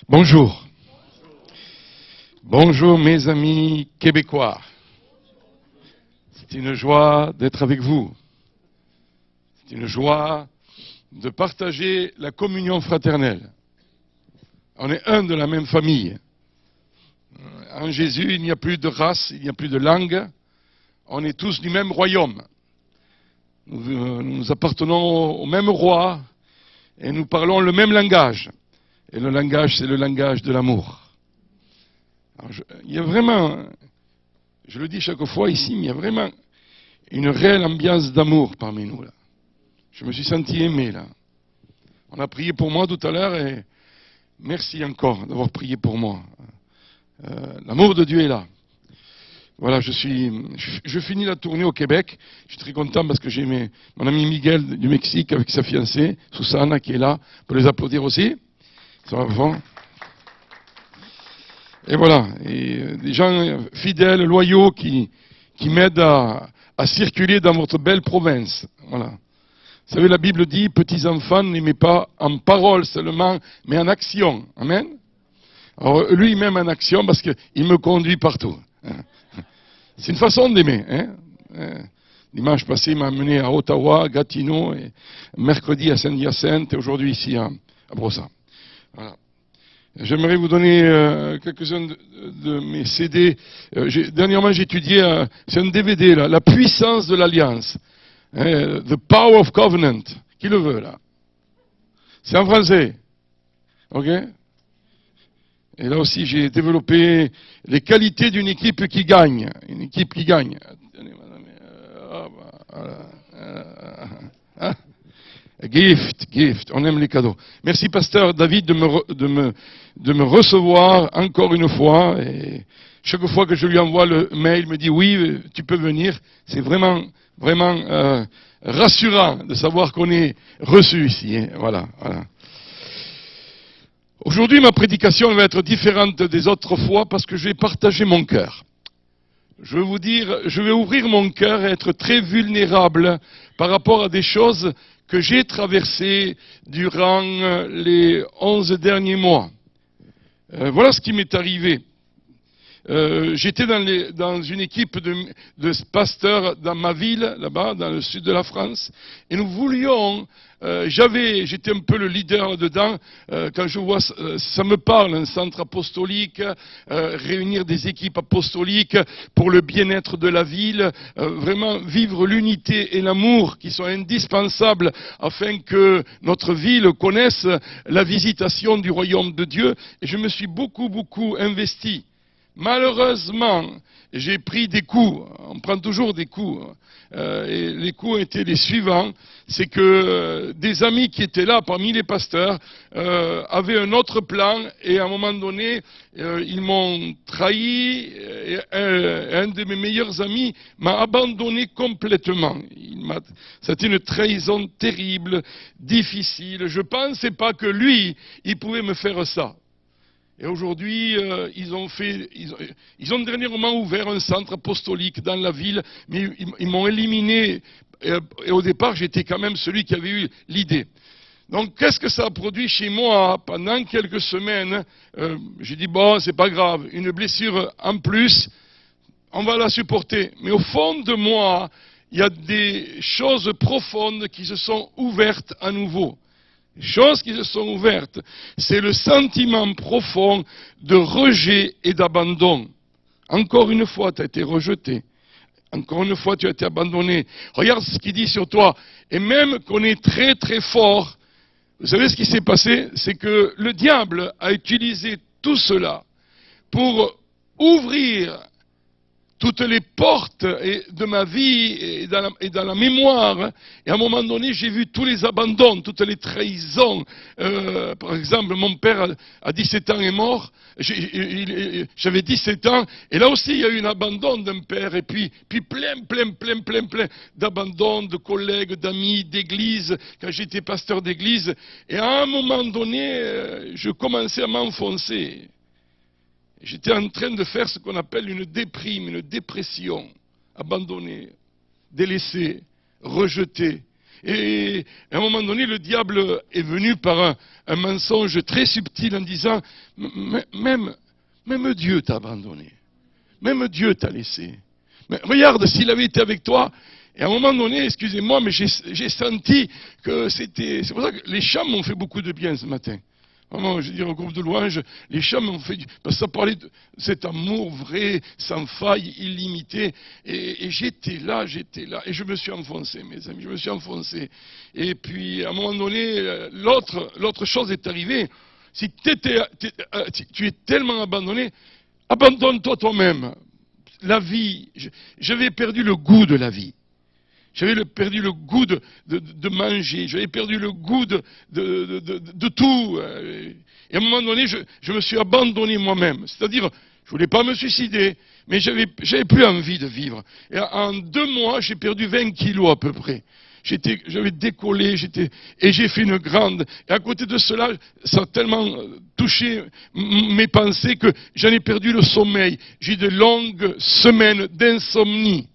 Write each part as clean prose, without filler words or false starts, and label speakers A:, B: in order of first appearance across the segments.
A: Bonjour. Bonjour mes amis québécois. C'est une joie d'être avec vous. C'est une joie de partager la communion fraternelle. On est un de la même famille. En Jésus, il n'y a plus de race, il n'y a plus de langue. On est tous du même royaume. Nous appartenons au même roi et nous parlons le même langage. Et le langage, c'est le langage de l'amour. Il y a vraiment, je le dis chaque fois ici, mais il y a vraiment une réelle ambiance d'amour parmi nous, là. Je me suis senti aimé, là. On a prié pour moi tout à l'heure et merci encore d'avoir prié pour moi. L'amour de Dieu est là. Voilà, je finis la tournée au Québec. Je suis très content parce que j'ai mon ami Miguel du Mexique avec sa fiancée, Susana, qui est là. On peut les applaudir aussi. Ils sont à fond. Et voilà, et des gens fidèles, loyaux, qui m'aident à circuler dans votre belle province. Voilà. Vous savez, la Bible dit, petits enfants, n'aimez pas en parole seulement, mais en action. Amen. Alors, lui, il m'aime en action parce qu'il me conduit partout. C'est une façon d'aimer. Dimanche passé, il m'a amené à Ottawa, à Gatineau, et mercredi à Saint-Hyacinthe, et aujourd'hui ici à Brossard. Voilà. J'aimerais vous donner quelques-uns de mes CD. Dernièrement, j'ai étudié, c'est un DVD, là, La puissance de l'alliance. The Power of Covenant. Qui le veut, là? C'est en français. OK? Et là aussi, j'ai développé les qualités d'une équipe qui gagne. Une équipe qui gagne. Gift, on aime les cadeaux. Merci pasteur David de me recevoir encore une fois. Et chaque fois que je lui envoie le mail, il me dit oui, tu peux venir. C'est vraiment rassurant de savoir qu'on est reçu ici. Hein. Voilà. Aujourd'hui, ma prédication va être différente des autres fois parce que je vais partager mon cœur. Je vais vous dire, je vais ouvrir mon cœur et être très vulnérable par rapport à des choses que j'ai traversées durant les 11 derniers mois. Voilà ce qui m'est arrivé. J'étais dans une équipe de pasteurs dans ma ville, là-bas, dans le sud de la France, et nous voulions, j'étais un peu le leader dedans, quand je vois, ça me parle, un centre apostolique, réunir des équipes apostoliques pour le bien-être de la ville, vraiment vivre l'unité et l'amour qui sont indispensables afin que notre ville connaisse la visitation du royaume de Dieu, et je me suis beaucoup investi. Malheureusement, j'ai pris des coups. On prend toujours des coups. Et les coups étaient les suivants. C'est que des amis qui étaient là parmi les pasteurs avaient un autre plan et à un moment donné, ils m'ont trahi. Et un de mes meilleurs amis m'a abandonné complètement. C'était une trahison terrible, difficile. Je ne pensais pas que lui, il pouvait me faire ça. Et aujourd'hui, ils ont dernièrement ouvert un centre apostolique dans la ville, mais ils m'ont éliminé. Et au départ, j'étais quand même celui qui avait eu l'idée. Donc, qu'est-ce que ça a produit chez moi pendant quelques semaines? J'ai dit, bon, c'est pas grave, une blessure en plus, on va la supporter. Mais au fond de moi, il y a des choses profondes qui se sont ouvertes à nouveau. Les choses qui se sont ouvertes, c'est le sentiment profond de rejet et d'abandon. Encore une fois, tu as été rejeté. Encore une fois, tu as été abandonné. Regarde ce qu'il dit sur toi. Et même qu'on est très fort, vous savez ce qui s'est passé? C'est que le diable a utilisé tout cela pour ouvrir toutes les portes de ma vie et dans la mémoire. Et à un moment donné, j'ai vu tous les abandons, toutes les trahisons. Par exemple, mon père à 17 ans est mort. J'avais 17 ans. Et là aussi, il y a eu un abandon d'un père. Et puis plein d'abandons, de collègues, d'amis, d'église, quand j'étais pasteur d'église. Et à un moment donné, je commençais à m'enfoncer. J'étais en train de faire ce qu'on appelle une déprime, une dépression, abandonné, délaissé, rejeté. Et à un moment donné, le diable est venu par un mensonge très subtil en disant, même Dieu t'a abandonné. Même Dieu t'a laissé. Mais regarde, s'il avait été avec toi, et à un moment donné, excusez-moi, mais j'ai senti que c'était... C'est pour ça que les chants m'ont fait beaucoup de bien ce matin. Vraiment, je veux dire, au groupe de louanges, les chants m'ont fait... Parce que ça parlait de cet amour vrai, sans faille, illimité. Et j'étais là, et je me suis enfoncé, mes amis, je me suis enfoncé. Et puis, à un moment donné, l'autre chose est arrivée. Si tu es tellement abandonné, abandonne-toi toi-même. La vie, j'avais perdu le goût de la vie. J'avais perdu le goût de manger, j'avais perdu le goût de tout. Et à un moment donné, je me suis abandonné moi-même. C'est-à-dire, je ne voulais pas me suicider, mais j'avais plus envie de vivre. Et en 2 mois, j'ai perdu 20 kilos à peu près. J'avais décollé, et j'ai fait une grande. Et à côté de cela, ça a tellement touché mes pensées que j'en ai perdu le sommeil. J'ai eu de longues semaines d'insomnie.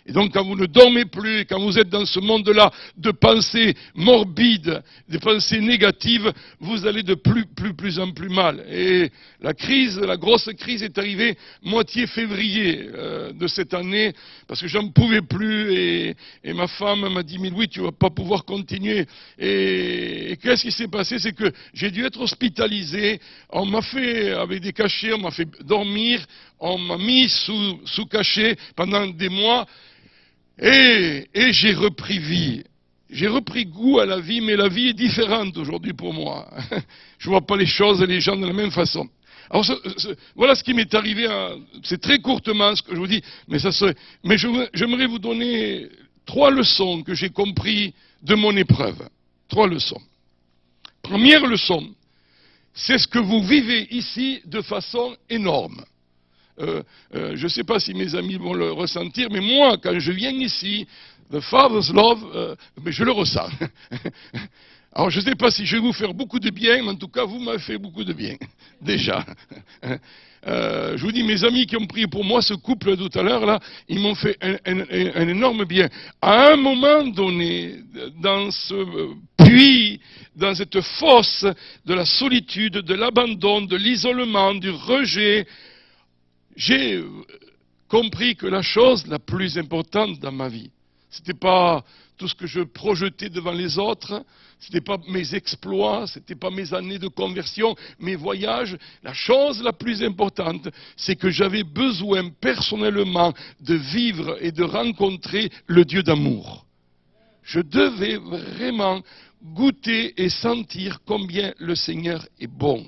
A: Et donc, quand vous ne dormez plus, quand vous êtes dans ce monde-là de pensées morbides, de pensées négatives, vous allez de plus en plus mal. Et la grosse crise est arrivée moitié février de cette année, parce que j'en pouvais plus, et ma femme m'a dit, mais Louis, tu vas pas pouvoir continuer. Et qu'est-ce qui s'est passé? C'est que j'ai dû être hospitalisé, on m'a fait, avec des cachets, on m'a fait dormir, on m'a mis sous cachet pendant des mois, et j'ai repris vie. J'ai repris goût à la vie, mais la vie est différente aujourd'hui pour moi. Je ne vois pas les choses et les gens de la même façon. Alors, voilà ce qui m'est arrivé. C'est très courtement ce que je vous dis, mais j'aimerais vous donner 3 leçons que j'ai comprises de mon épreuve. 3 leçons. Première leçon, c'est ce que vous vivez ici de façon énorme. Je ne sais pas si mes amis vont le ressentir, mais moi, quand je viens ici, the Father's Love, mais je le ressens. Alors, je ne sais pas si je vais vous faire beaucoup de bien, mais en tout cas, vous m'avez fait beaucoup de bien, déjà. Je vous dis, mes amis qui ont prié pour moi, ce couple tout à l'heure, là, ils m'ont fait un énorme bien. À un moment donné, dans ce puits, dans cette fosse de la solitude, de l'abandon, de l'isolement, du rejet, j'ai compris que la chose la plus importante dans ma vie, ce n'était pas tout ce que je projetais devant les autres, ce n'était pas mes exploits, ce n'était pas mes années de conversion, mes voyages. La chose la plus importante, c'est que j'avais besoin personnellement de vivre et de rencontrer le Dieu d'amour. Je devais vraiment goûter et sentir combien le Seigneur est bon.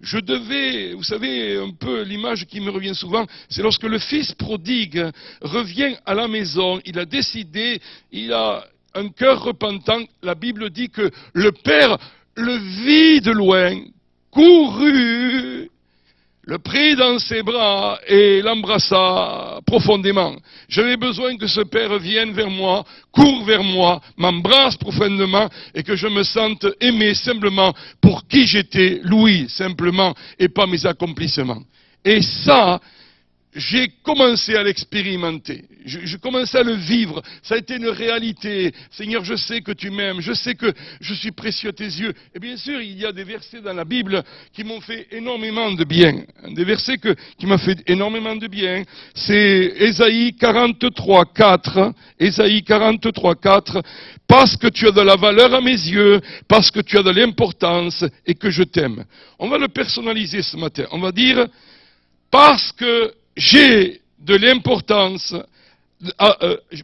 A: Je devais, vous savez, un peu l'image qui me revient souvent, c'est lorsque le fils prodigue revient à la maison, il a décidé, il a un cœur repentant, la Bible dit que le père le vit de loin, courut, le prit dans ses bras et l'embrassa profondément. J'avais besoin que ce père vienne vers moi, court vers moi, m'embrasse profondément et que je me sente aimé simplement pour qui j'étais, Louis, simplement, et pas mes accomplissements. Et ça, j'ai commencé à l'expérimenter, je commençais à le vivre, ça a été une réalité. Seigneur, je sais que tu m'aimes, je sais que je suis précieux à tes yeux. Et bien sûr, il y a des versets dans la Bible qui m'ont fait énormément de bien. Un des versets qui m'a fait énormément de bien, c'est Ésaïe 43, 4. Ésaïe 43, 4. Parce que tu as de la valeur à mes yeux, parce que tu as de l'importance et que je t'aime. On va le personnaliser ce matin. On va dire, parce que j'ai de l'importance,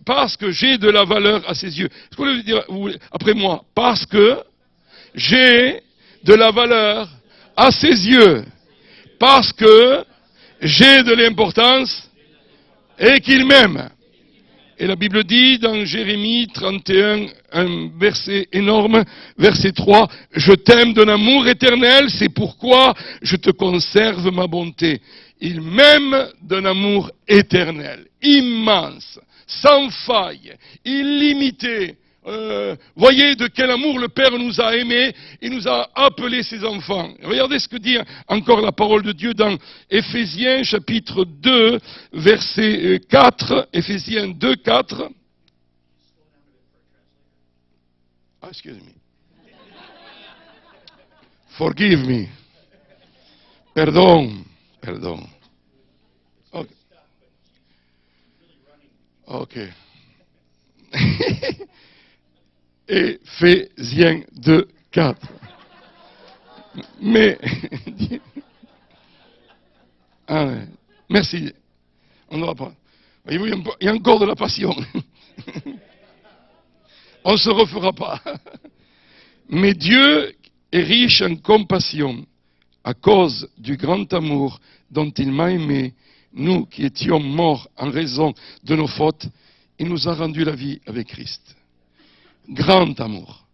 A: parce que j'ai de la valeur à ses yeux. Est-ce que vous voulez dire après moi? Parce que j'ai de la valeur à ses yeux. Parce que j'ai de l'importance et qu'il m'aime. Et la Bible dit dans Jérémie 31, un verset énorme, verset 3, « Je t'aime d'un amour éternel, c'est pourquoi je te conserve ma bonté. » Il m'aime d'un amour éternel, immense, sans faille, illimité. Voyez de quel amour le Père nous a aimés, il nous a appelés ses enfants. Regardez ce que dit encore la parole de Dieu dans Éphésiens chapitre 2, verset 4, Éphésiens 2, 4. excuse me. Forgive me. Pardon. Ok. Éphésiens 2, 4. Mais, ah ouais. Merci. On n'aura pas. Voyez-vous, il y a encore de la passion. On ne se refera pas. Mais Dieu est riche en compassion à cause du grand amour dont il m'a aimé. Nous qui étions morts en raison de nos fautes, il nous a rendu la vie avec Christ. Grand amour.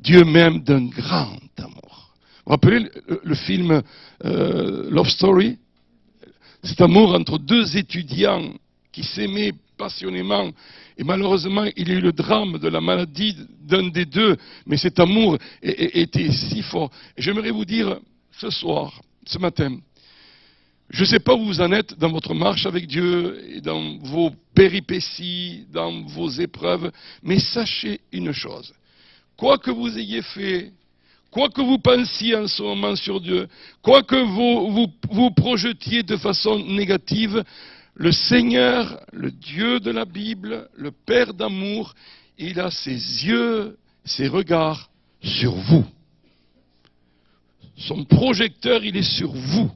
A: Dieu m'aime d'un grand amour. Vous vous rappelez le film Love Story? Cet amour entre deux étudiants qui s'aimaient passionnément. Et malheureusement, il y a eu le drame de la maladie d'un des deux. Mais cet amour était si fort. Et j'aimerais vous dire, ce soir, ce matin, je ne sais pas où vous en êtes dans votre marche avec Dieu, et dans vos péripéties, dans vos épreuves, mais sachez une chose. Quoi que vous ayez fait, quoi que vous pensiez en ce moment sur Dieu, quoi que vous projetiez de façon négative, le Seigneur, le Dieu de la Bible, le Père d'amour, il a ses yeux, ses regards sur vous. Son projecteur, il est sur vous.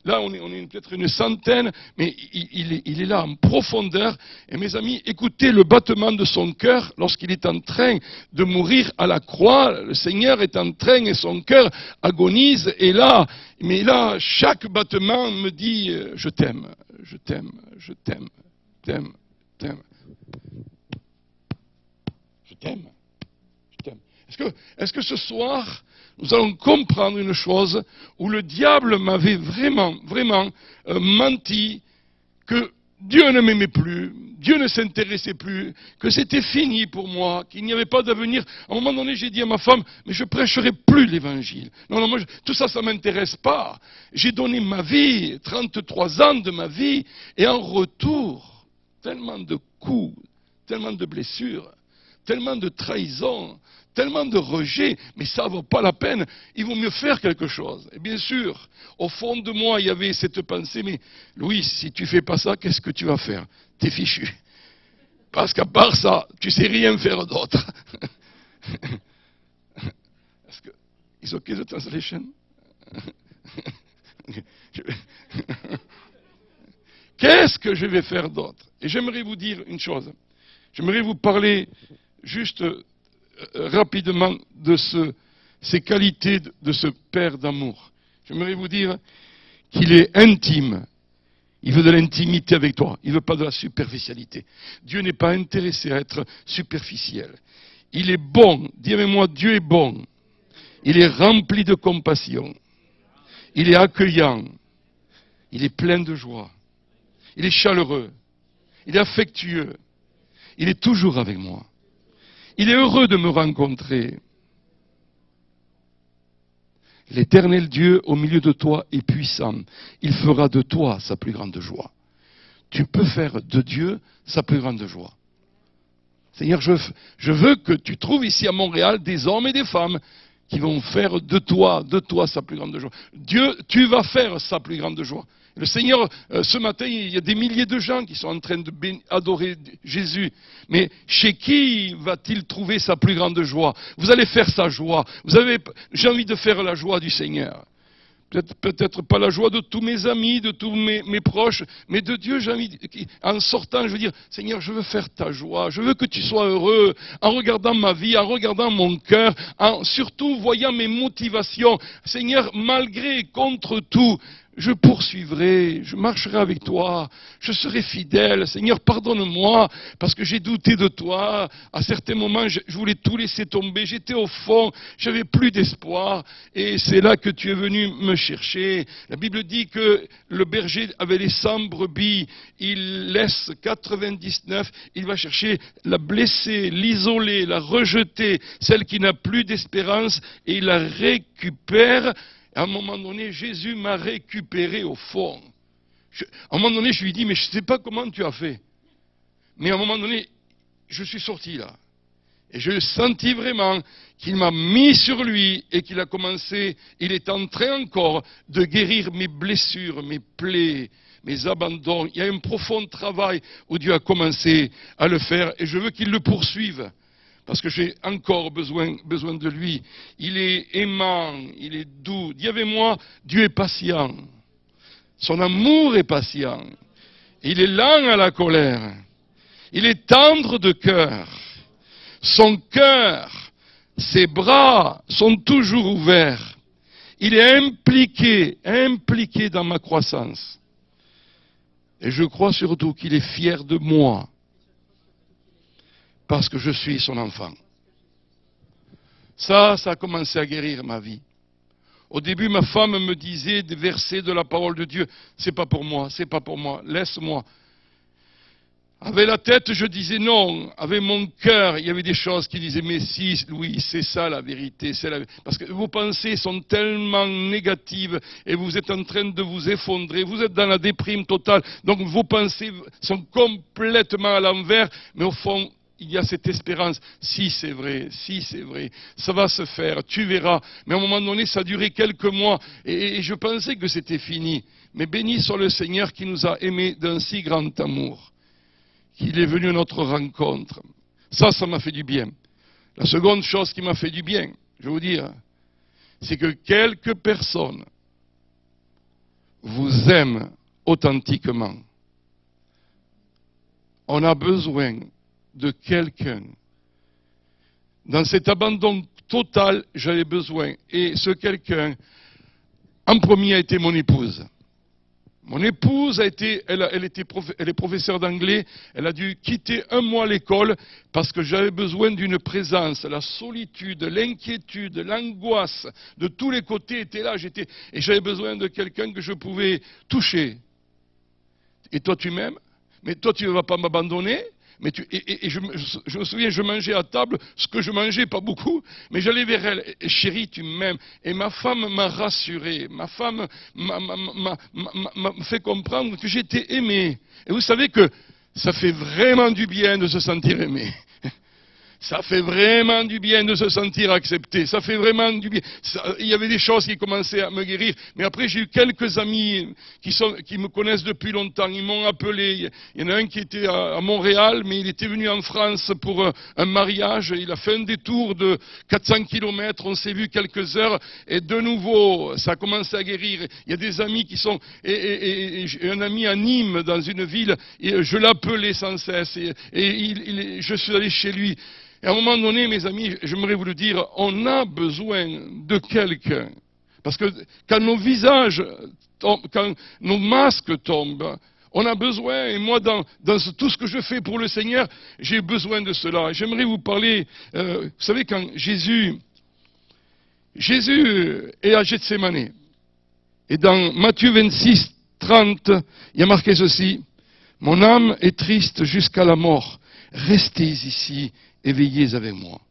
A: Là, on est peut-être une centaine, mais il est là en profondeur. Et mes amis, écoutez le battement de son cœur lorsqu'il est en train de mourir à la croix. Le Seigneur est en train et son cœur agonise. Et là, chaque battement me dit, je t'aime, je t'aime, je t'aime, t'aime, t'aime. Je t'aime, je t'aime. Est-ce que ce soir, nous allons comprendre une chose où le diable m'avait vraiment menti, que Dieu ne m'aimait plus, Dieu ne s'intéressait plus, que c'était fini pour moi, qu'il n'y avait pas d'avenir. À un moment donné, j'ai dit à ma femme, mais je prêcherai plus l'évangile. Non, moi, tout ça, ça m'intéresse pas. J'ai donné ma vie, 33 ans de ma vie, et en retour, tellement de coups, tellement de blessures, tellement de trahisons, tellement de rejet, mais ça ne vaut pas la peine, il vaut mieux faire quelque chose. Et bien sûr, au fond de moi, il y avait cette pensée, mais Louis, si tu ne fais pas ça, qu'est-ce que tu vas faire? T'es fichu. Parce qu'à part ça, tu ne sais rien faire d'autre. Est-ce que, is okay the translation? Qu'est-ce que je vais faire d'autre? Et j'aimerais vous dire une chose. J'aimerais vous parler juste rapidement de ces qualités de ce Père d'amour. J'aimerais vous dire qu'il est intime. Il veut de l'intimité avec toi. Il ne veut pas de la superficialité. Dieu n'est pas intéressé à être superficiel. Il est bon. Dis avec moi, Dieu est bon. Il est rempli de compassion. Il est accueillant. Il est plein de joie. Il est chaleureux. Il est affectueux. Il est toujours avec moi. Il est heureux de me rencontrer. L'éternel Dieu au milieu de toi est puissant. Il fera de toi sa plus grande joie. Tu peux faire de Dieu sa plus grande joie. Seigneur, je veux que tu trouves ici à Montréal des hommes et des femmes qui vont faire de toi sa plus grande joie. Dieu, tu vas faire sa plus grande joie. Le Seigneur, ce matin, il y a des milliers de gens qui sont en train d'adorer Jésus. Mais chez qui va-t-il trouver sa plus grande joie? Vous allez faire sa joie. J'ai envie de faire la joie du Seigneur. Peut-être pas la joie de tous mes amis, de tous mes proches, mais de Dieu, j'ai envie, en sortant, je veux dire, Seigneur, je veux faire ta joie, je veux que tu sois heureux, en regardant ma vie, en regardant mon cœur, en surtout voyant mes motivations. Seigneur, malgré et contre tout, je poursuivrai, je marcherai avec toi, je serai fidèle. Seigneur, pardonne-moi, parce que j'ai douté de toi. À certains moments, je voulais tout laisser tomber. J'étais au fond, j'avais plus d'espoir. Et c'est là que tu es venu me chercher. La Bible dit que le berger avait les 100 brebis. Il laisse 99. Il va chercher la blessée, l'isolée, la rejetée, celle qui n'a plus d'espérance, et il la récupère. À un moment donné, Jésus m'a récupéré au fond. À un moment donné, je lui ai dit, mais je ne sais pas comment tu as fait. Mais à un moment donné, je suis sorti là. Et je sentis vraiment qu'il m'a mis sur lui et qu'il a commencé, il est en train encore de guérir mes blessures, mes plaies, mes abandons. Il y a un profond travail où Dieu a commencé à le faire et je veux qu'il le poursuive. Parce que j'ai encore besoin de lui. Il est aimant, il est doux. Dis avec moi, Dieu est patient. Son amour est patient. Il est lent à la colère. Il est tendre de cœur. Son cœur, ses bras sont toujours ouverts. Il est impliqué dans ma croissance. Et je crois surtout qu'il est fier de moi. Parce que je suis son enfant. Ça a commencé à guérir ma vie. Au début, ma femme me disait des versets de la parole de Dieu. C'est pas pour moi, laisse-moi. Avec la tête, je disais non. Avec mon cœur, il y avait des choses qui disaient, mais si, oui, c'est ça la vérité. Parce que vos pensées sont tellement négatives et vous êtes en train de vous effondrer. Vous êtes dans la déprime totale. Donc vos pensées sont complètement à l'envers. Mais au fond, il y a cette espérance, si c'est vrai, ça va se faire, tu verras. Mais à un moment donné, ça a duré quelques mois et je pensais que c'était fini. Mais béni soit le Seigneur qui nous a aimés d'un si grand amour, qu'il est venu à notre rencontre. Ça m'a fait du bien. La seconde chose qui m'a fait du bien, je vais vous dire, c'est que quelques personnes vous aiment authentiquement. On a besoin de quelqu'un. Dans cet abandon total, j'avais besoin. Et ce quelqu'un, en premier, a été mon épouse. Mon épouse elle est professeure d'anglais. Elle a dû quitter un mois l'école parce que j'avais besoin d'une présence. La solitude, l'inquiétude, l'angoisse, de tous les côtés étaient là. Et j'avais besoin de quelqu'un que je pouvais toucher. Et toi, tu m'aimes? Mais toi, tu ne vas pas m'abandonner? Mais je me souviens, je mangeais à table, ce que je mangeais, pas beaucoup, mais j'allais vers elle, et chérie, tu m'aimes. Et ma femme m'a rassuré, ma femme m'a fait comprendre que j'étais aimé. Et vous savez que ça fait vraiment du bien de se sentir aimé. Ça fait vraiment du bien de se sentir accepté. Ça fait vraiment du bien. Il y avait des choses qui commençaient à me guérir. Mais après, j'ai eu quelques amis qui me connaissent depuis longtemps. Ils m'ont appelé. Il y en a un qui était à Montréal, mais il était venu en France pour un mariage. Il a fait un détour de 400 kilomètres. On s'est vu quelques heures. Et de nouveau, ça a commencé à guérir. Il y a des amis qui sont... Et un ami à Nîmes, dans une ville, et je l'appelais sans cesse. Je suis allé chez lui. Et à un moment donné, mes amis, j'aimerais vous le dire, on a besoin de quelqu'un. Parce que quand nos visages tombent, quand nos masques tombent, on a besoin, et moi, dans tout ce que je fais pour le Seigneur, j'ai besoin de cela. J'aimerais vous parler, vous savez, quand Jésus est à Gethsémani, et dans Matthieu 26, 30, il y a marqué ceci, « Mon âme est triste jusqu'à la mort, restez ici et veillez avec moi. »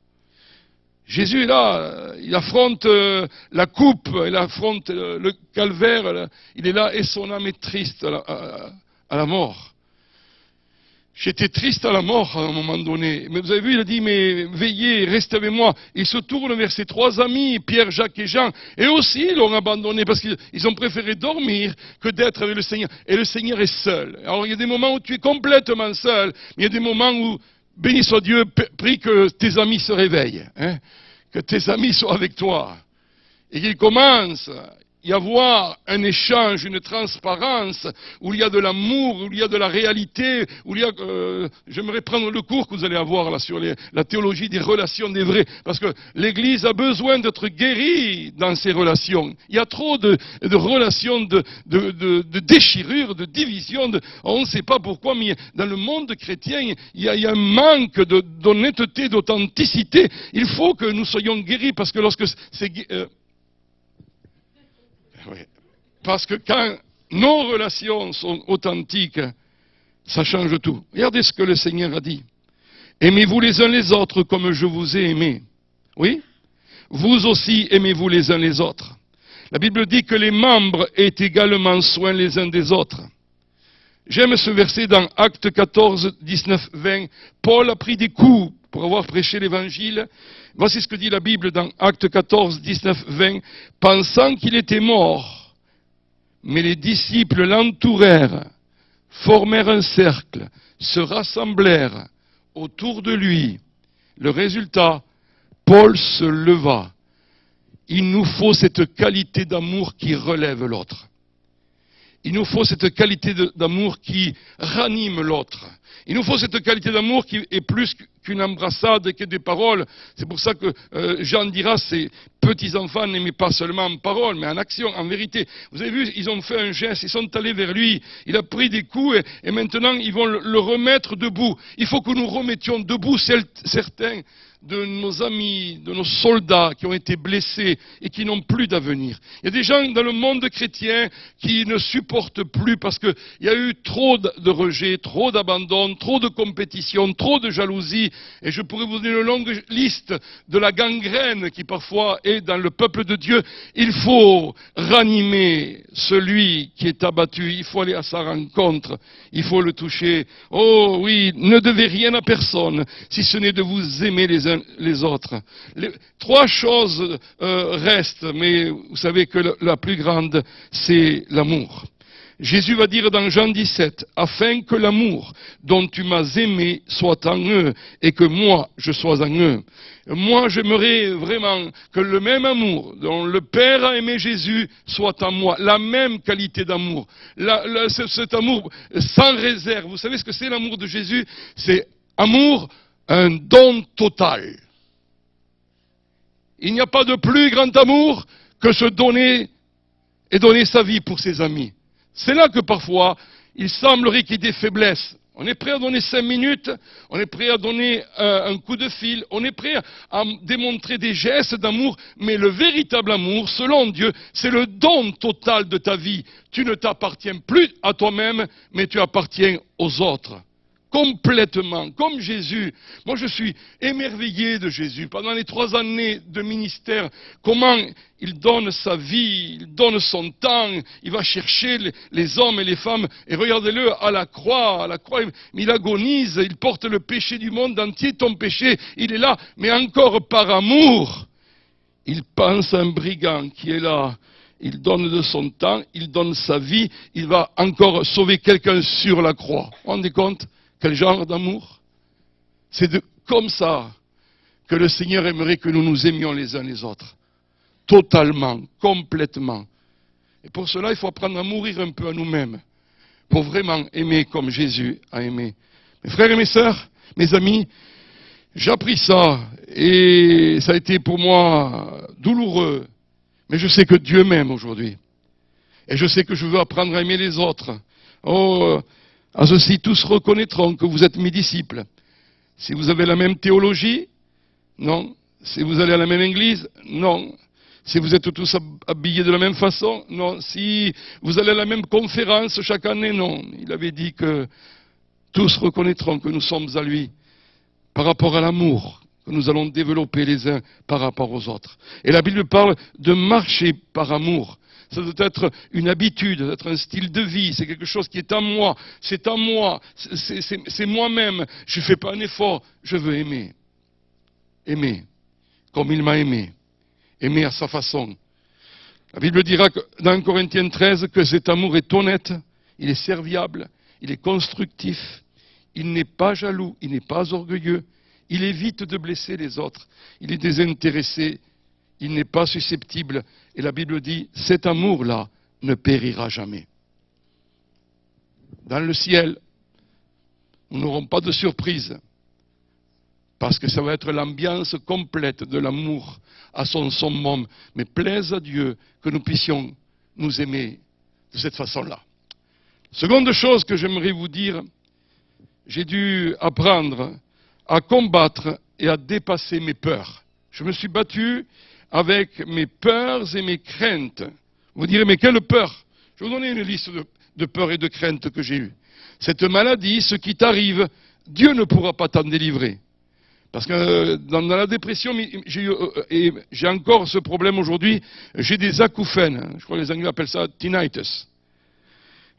A: Jésus est là, il affronte la coupe, il affronte le calvaire, il est là et son âme est triste à la mort. J'étais triste à la mort à un moment donné. Mais vous avez vu, il a dit, mais veillez, restez avec moi. Il se tourne vers ses trois amis, Pierre, Jacques et Jean. Et aussi, ils l'ont abandonné parce qu'ils ont préféré dormir que d'être avec le Seigneur. Et le Seigneur est seul. Alors, il y a des moments où tu es complètement seul. Mais il y a des moments où, béni soit Dieu, prie que tes amis se réveillent. Hein, que tes amis soient avec toi. Et qu'il commence y avoir un échange, une transparence, où il y a de l'amour, où il y a de la réalité, où il y a... j'aimerais prendre le cours que vous allez avoir là sur la théologie des relations des vrais, parce que l'Église a besoin d'être guérie dans ses relations. Il y a trop de relations de déchirure, de division, on ne sait pas pourquoi, mais dans le monde chrétien, il y a un manque d'honnêteté, d'authenticité. Il faut que nous soyons guéris, parce que lorsque c'est... Oui. Parce que quand nos relations sont authentiques, ça change tout. Regardez ce que le Seigneur a dit. Aimez-vous les uns les autres comme je vous ai aimé. Oui? Vous aussi aimez-vous les uns les autres. La Bible dit que les membres aient également soin les uns des autres. J'aime ce verset dans Actes 14, 19, 20. Paul a pris des coups pour avoir prêché l'évangile. Voici ce que dit la Bible dans Actes 14, 19, 20. Pensant qu'il était mort, mais les disciples l'entourèrent, formèrent un cercle, se rassemblèrent autour de lui. Le résultat, Paul se leva. Il nous faut cette qualité d'amour qui relève l'autre. Il nous faut cette qualité d'amour qui ranime l'autre. Il nous faut cette qualité d'amour qui est plus qu'une embrassade et que des paroles. C'est pour ça que Jean dira, ces petits-enfants n'aimaient pas seulement en parole, mais en action, en vérité. Vous avez vu, ils ont fait un geste, ils sont allés vers lui, il a pris des coups et maintenant ils vont le remettre debout. Il faut que nous remettions debout certains de nos amis, de nos soldats qui ont été blessés et qui n'ont plus d'avenir. Il y a des gens dans le monde chrétien qui ne supportent plus parce qu'il y a eu trop de rejet, trop d'abandon, trop de compétition, trop de jalousie. Et je pourrais vous donner une longue liste de la gangrène qui parfois est dans le peuple de Dieu. Il faut ranimer celui qui est abattu. Il faut aller à sa rencontre. Il faut le toucher. Oh oui, ne devez rien à personne si ce n'est de vous aimer les uns les autres. Trois choses restent, mais vous savez que la plus grande, c'est l'amour. Jésus va dire dans Jean 17, « Afin que l'amour dont tu m'as aimé soit en eux et que moi, je sois en eux. » Moi, j'aimerais vraiment que le même amour dont le Père a aimé Jésus soit en moi. La même qualité d'amour. Cet amour sans réserve. Vous savez ce que c'est l'amour de Jésus? C'est amour, un don total. Il n'y a pas de plus grand amour que se donner et donner sa vie pour ses amis. C'est là que parfois, il semblerait qu'il y ait des faiblesses. On est prêt à donner 5 minutes, on est prêt à donner un coup de fil, on est prêt à démontrer des gestes d'amour, mais le véritable amour, selon Dieu, c'est le don total de ta vie. Tu ne t'appartiens plus à toi-même, mais tu appartiens aux autres. Complètement, comme Jésus. Moi, je suis émerveillé de Jésus. Pendant les 3 années de ministère, comment il donne sa vie, il donne son temps, il va chercher les hommes et les femmes, et regardez-le à la croix, il agonise, il porte le péché du monde entier, ton péché, il est là, mais encore par amour, il pense à un brigand qui est là. Il donne de son temps, il donne sa vie, il va encore sauver quelqu'un sur la croix. Vous vous rendez compte? Quel genre d'amour? C'est comme ça que le Seigneur aimerait que nous nous aimions les uns les autres. Totalement, complètement. Et pour cela, il faut apprendre à mourir un peu à nous-mêmes. Pour vraiment aimer comme Jésus a aimé. Mes frères et mes sœurs, mes amis, j'ai appris ça. Et ça a été pour moi douloureux. Mais je sais que Dieu m'aime aujourd'hui. Et je sais que je veux apprendre à aimer les autres. Oh, à ceci, tous reconnaîtront que vous êtes mes disciples. Si vous avez la même théologie, non. Si vous allez à la même église, non. Si vous êtes tous habillés de la même façon, non. Si vous allez à la même conférence chaque année, non. Il avait dit que tous reconnaîtront que nous sommes à lui par rapport à l'amour que nous allons développer les uns par rapport aux autres. Et la Bible parle de marcher par amour. Ça doit être une habitude, ça doit être un style de vie, c'est quelque chose qui est en moi, c'est moi-même. Je ne fais pas un effort, je veux aimer. Aimer, comme il m'a aimé. Aimer à sa façon. La Bible dira dans Corinthiens 13 que cet amour est honnête, il est serviable, il est constructif, il n'est pas jaloux, il n'est pas orgueilleux, il évite de blesser les autres, il est désintéressé, il n'est pas susceptible. Et la Bible dit, cet amour-là ne périra jamais. Dans le ciel, nous n'aurons pas de surprise, parce que ça va être l'ambiance complète de l'amour à son summum. Mais plaise à Dieu que nous puissions nous aimer de cette façon-là. Seconde chose que j'aimerais vous dire, j'ai dû apprendre à combattre et à dépasser mes peurs. Je me suis battu avec mes peurs et mes craintes. Vous direz, mais quelle peur? Je vais vous donner une liste de peurs et de craintes que j'ai eues. Cette maladie, ce qui t'arrive, Dieu ne pourra pas t'en délivrer. Parce que dans la dépression, j'ai encore ce problème aujourd'hui, j'ai des acouphènes. Je crois que les Anglais appellent ça tinnitus.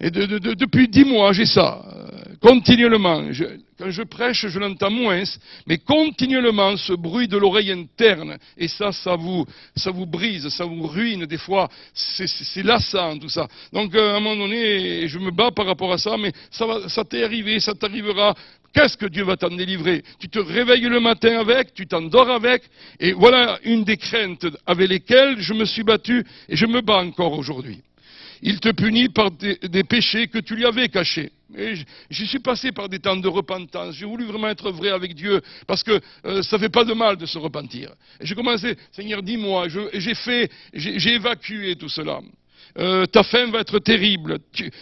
A: Et depuis 10 mois, j'ai ça, continuellement. Quand je prêche, je l'entends moins, mais continuellement ce bruit de l'oreille interne, et ça vous brise, ça vous ruine des fois, c'est lassant tout ça. Donc à un moment donné, je me bats par rapport à ça, mais ça t'est arrivé, ça t'arrivera. Qu'est-ce que Dieu va t'en délivrer? Tu te réveilles le matin avec, tu t'endors avec, et voilà une des craintes avec lesquelles je me suis battu, et je me bats encore aujourd'hui. Il te punit par des péchés que tu lui avais cachés. Et j'y suis passé par des temps de repentance. J'ai voulu vraiment être vrai avec Dieu, parce que ça fait pas de mal de se repentir. Et j'ai commencé, Seigneur, dis-moi, j'ai évacué tout cela. Ta fin va être terrible.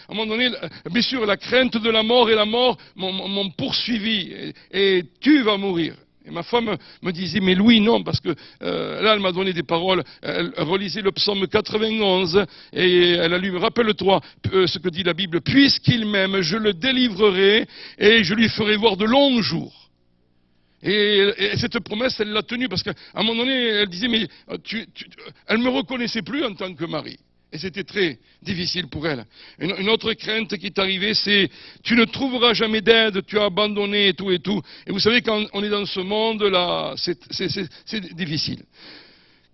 A: À un moment donné, bien sûr, la crainte de la mort et la mort m'ont poursuivi. Et tu vas mourir. Et ma femme me disait, mais Louis, non, parce que là, elle m'a donné des paroles. Elle relisait le psaume 91 et elle a lu, rappelle-toi ce que dit la Bible, puisqu'il m'aime, je le délivrerai et je lui ferai voir de longs jours. Et cette promesse, elle l'a tenue, parce qu'à un moment donné, elle disait, mais elle ne me reconnaissait plus en tant que mari. Et c'était très difficile pour elle. Une autre crainte qui est arrivée, c'est tu ne trouveras jamais d'aide, tu as abandonné et tout et tout. Et vous savez, quand on est dans ce monde-là, c'est difficile.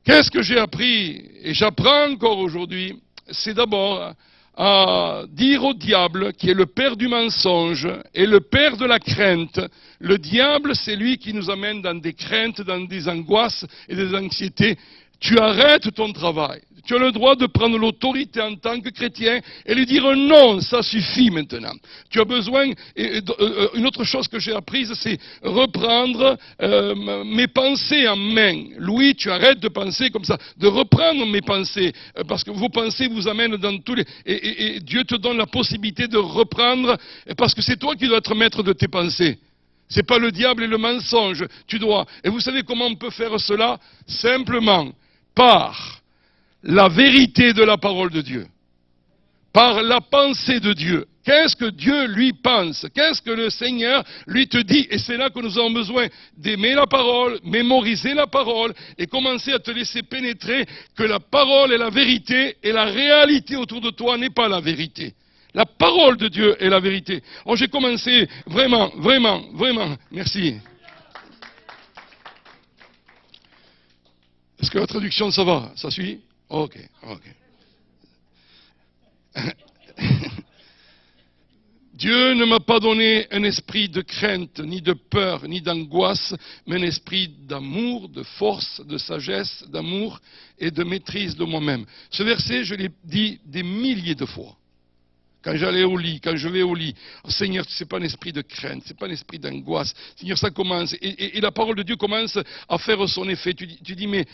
A: Qu'est-ce que j'ai appris, et j'apprends encore aujourd'hui, c'est d'abord à dire au diable, qui est le père du mensonge et le père de la crainte. Le diable, c'est lui qui nous amène dans des craintes, dans des angoisses et des anxiétés. Tu arrêtes ton travail. Tu as le droit de prendre l'autorité en tant que chrétien et lui dire non, ça suffit maintenant. Tu as besoin, une autre chose que j'ai apprise, c'est reprendre mes pensées en main. Louis, tu arrêtes de penser comme ça, de reprendre mes pensées, parce que vos pensées vous amènent dans tous les... Et Dieu te donne la possibilité de reprendre, parce que c'est toi qui dois être maître de tes pensées. C'est pas le diable et le mensonge, tu dois. Et vous savez comment on peut faire cela? Simplement, par la vérité de la parole de Dieu, par la pensée de Dieu. Qu'est-ce que Dieu lui pense? Qu'est-ce que le Seigneur lui te dit? Et c'est là que nous avons besoin d'aimer la parole, mémoriser la parole et commencer à te laisser pénétrer que la parole est la vérité et la réalité autour de toi n'est pas la vérité. La parole de Dieu est la vérité. Oh, j'ai commencé vraiment, merci. Est-ce que la traduction, ça va? Ça suit? Ok. Dieu ne m'a pas donné un esprit de crainte, ni de peur, ni d'angoisse, mais un esprit d'amour, de force, de sagesse, d'amour et de maîtrise de moi-même. Ce verset, je l'ai dit des milliers de fois. Quand j'allais au lit, quand je vais au lit, oh, Seigneur, c'est pas un esprit de crainte, c'est pas un esprit d'angoisse. Seigneur, ça commence, et la parole de Dieu commence à faire son effet. Tu dis, mais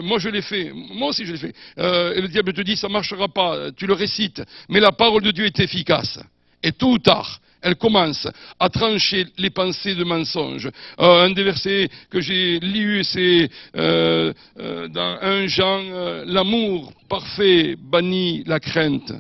A: moi je l'ai fait, moi aussi je l'ai fait. Et le diable te dit, ça marchera pas, tu le récites. Mais la parole de Dieu est efficace. Et tôt ou tard, elle commence à trancher les pensées de mensonges. Un des versets que j'ai lu, c'est dans 1 Jean, l'amour parfait bannit la crainte.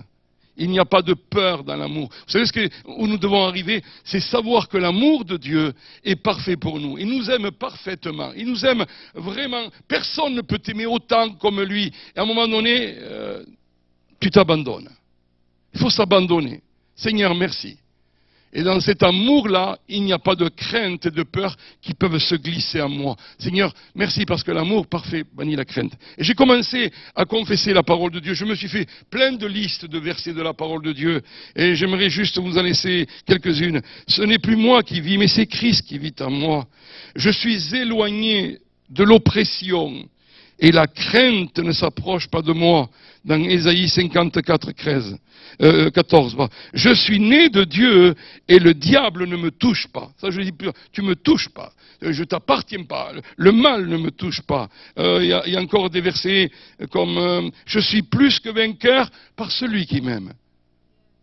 A: Il n'y a pas de peur dans l'amour. Vous savez où nous devons arriver? C'est savoir que l'amour de Dieu est parfait pour nous. Il nous aime parfaitement. Il nous aime vraiment. Personne ne peut t'aimer autant comme lui. Et à un moment donné, tu t'abandonnes. Il faut s'abandonner. Seigneur, merci. Et dans cet amour-là, il n'y a pas de crainte et de peur qui peuvent se glisser en moi. Seigneur, merci parce que l'amour parfait bannit la crainte. Et j'ai commencé à confesser la parole de Dieu. Je me suis fait plein de listes de versets de la parole de Dieu. Et j'aimerais juste vous en laisser quelques-unes. Ce n'est plus moi qui vis, mais c'est Christ qui vit en moi. Je suis éloigné de l'oppression. Et la crainte ne s'approche pas de moi. Dans Ésaïe 54, 14. Je suis né de Dieu et le diable ne me touche pas. Ça, je dis plus, tu me touches pas. Je t'appartiens pas. Le mal ne me touche pas. Il y a encore des versets comme je suis plus que vainqueur par celui qui m'aime.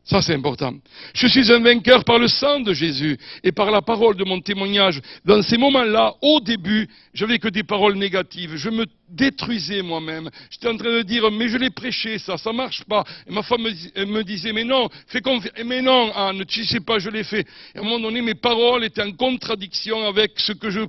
A: Ça, c'est important. Je suis un vainqueur par le sang de Jésus et par la parole de mon témoignage. Dans ces moments-là, au début, j'avais que des paroles négatives. Je me détruisais moi-même. J'étais en train de dire, mais je l'ai prêché, ça marche pas. Et ma femme me disait, mais non, fais confiance. Mais non, Anne, tu sais pas, je l'ai fait. Et à un moment donné, mes paroles étaient en contradiction avec ce que je